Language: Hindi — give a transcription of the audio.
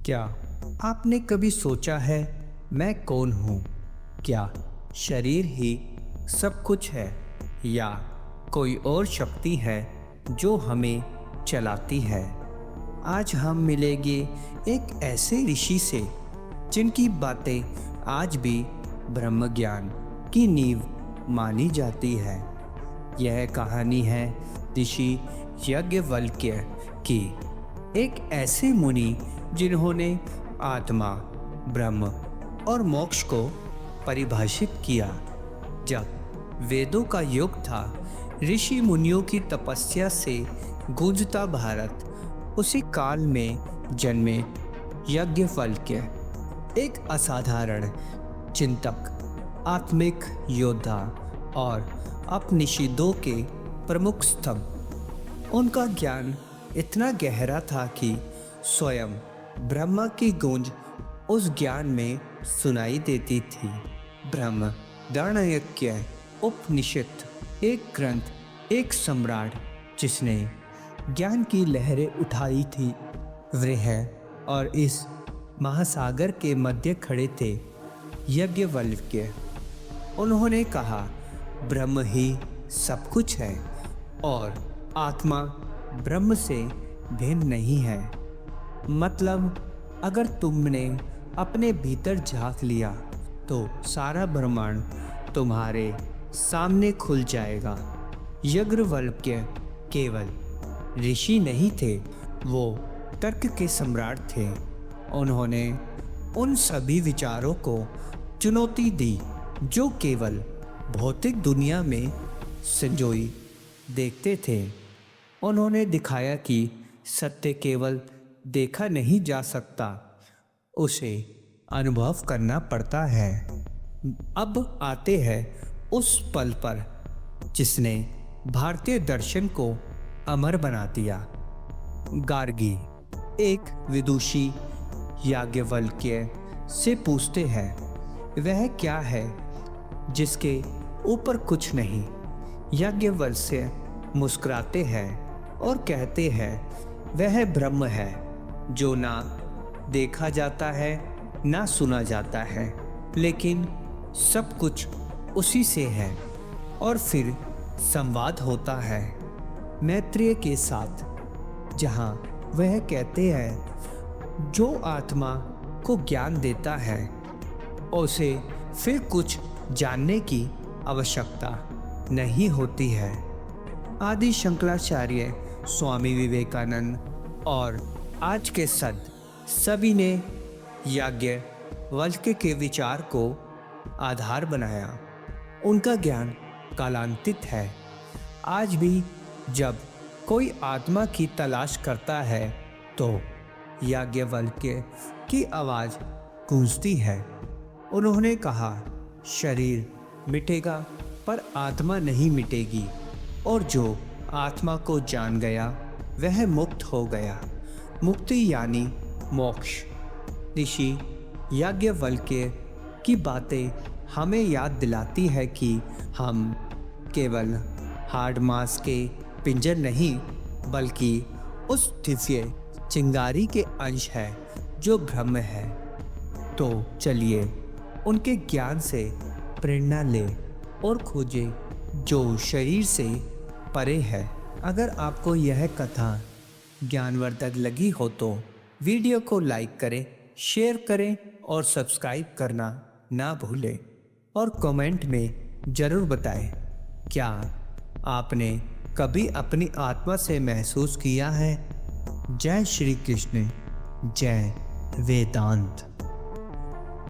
क्या आपने कभी सोचा है मैं कौन हूँ? क्या शरीर ही सब कुछ है या कोई और शक्ति है जो हमें चलाती है? आज हम मिलेंगे एक ऐसे ऋषि से जिनकी बातें आज भी ब्रह्म ज्ञान की नींव मानी जाती है। यह कहानी है ऋषि याज्ञवल्क्य की, एक ऐसे मुनि जिन्होंने आत्मा, ब्रह्म और मोक्ष को परिभाषित किया। जब वेदों का युग था, ऋषि मुनियों की तपस्या से गूंजता भारत, उसी काल में जन्मे याज्ञवल्क्य एक असाधारण चिंतक, आत्मिक योद्धा और उपनिषदों के प्रमुख स्तंभ। उनका ज्ञान इतना गहरा था कि स्वयं ब्रह्मा की गूंज उस ज्ञान में सुनाई देती थी। ब्रह्म दार्ढ्यज्ञ उपनिषद एक ग्रंथ, एक सम्राट जिसने ज्ञान की लहरें उठाई थी, वह और इस महासागर के मध्य खड़े थे याज्ञवल्क्य। उन्होंने कहा, ब्रह्म ही सब कुछ है और आत्मा ब्रह्म से भिन्न नहीं है। मतलब अगर तुमने अपने भीतर झांक लिया तो सारा ब्रह्मांड तुम्हारे सामने खुल जाएगा। याज्ञवल्क्य केवल ऋषि नहीं थे, वो तर्क के सम्राट थे। उन्होंने उन सभी विचारों को चुनौती दी जो केवल भौतिक दुनिया में संजोई देखते थे। उन्होंने दिखाया कि सत्य केवल देखा नहीं जा सकता, उसे अनुभव करना पड़ता है। अब आते हैं उस पल पर जिसने भारतीय दर्शन को अमर बना दिया। गार्गी एक विदुषी याज्ञवल्क्य से पूछते हैं, वह क्या है जिसके ऊपर कुछ नहीं? याज्ञवल्क्य मुस्कुराते हैं और कहते हैं, वह ब्रह्म है जो ना देखा जाता है ना सुना जाता है, लेकिन सब कुछ उसी से है। और फिर संवाद होता है मैत्रेय के साथ, जहाँ वह कहते हैं, जो आत्मा को ज्ञान देता है उसे फिर कुछ जानने की आवश्यकता नहीं होती है। आदि शंकराचार्य, स्वामी विवेकानंद और आज के संत सभी ने याज्ञवल्क्य के विचार को आधार बनाया। उनका ज्ञान कालांतित है। आज भी जब कोई आत्मा की तलाश करता है तो याज्ञवल्क्य की आवाज़ गूंजती है। उन्होंने कहा, शरीर मिटेगा पर आत्मा नहीं मिटेगी, और जो आत्मा को जान गया वह मुक्त हो गया। मुक्ति यानी मोक्ष। ऋषि याज्ञवल्क्य की बातें हमें याद दिलाती है कि हम केवल हाड़ मांस के पिंजर नहीं, बल्कि उस दिव्य चिंगारी के अंश है जो ब्रह्म है। तो चलिए उनके ज्ञान से प्रेरणा लें और खोजें जो शरीर से परे है। अगर आपको यह कथा ज्ञानवर्धक लगी हो तो वीडियो को लाइक करें, शेयर करें और सब्सक्राइब करना ना भूलें। और कमेंट में ज़रूर बताएं, क्या आपने कभी अपनी आत्मा से महसूस किया है? जय श्री कृष्ण, जय वेदांत।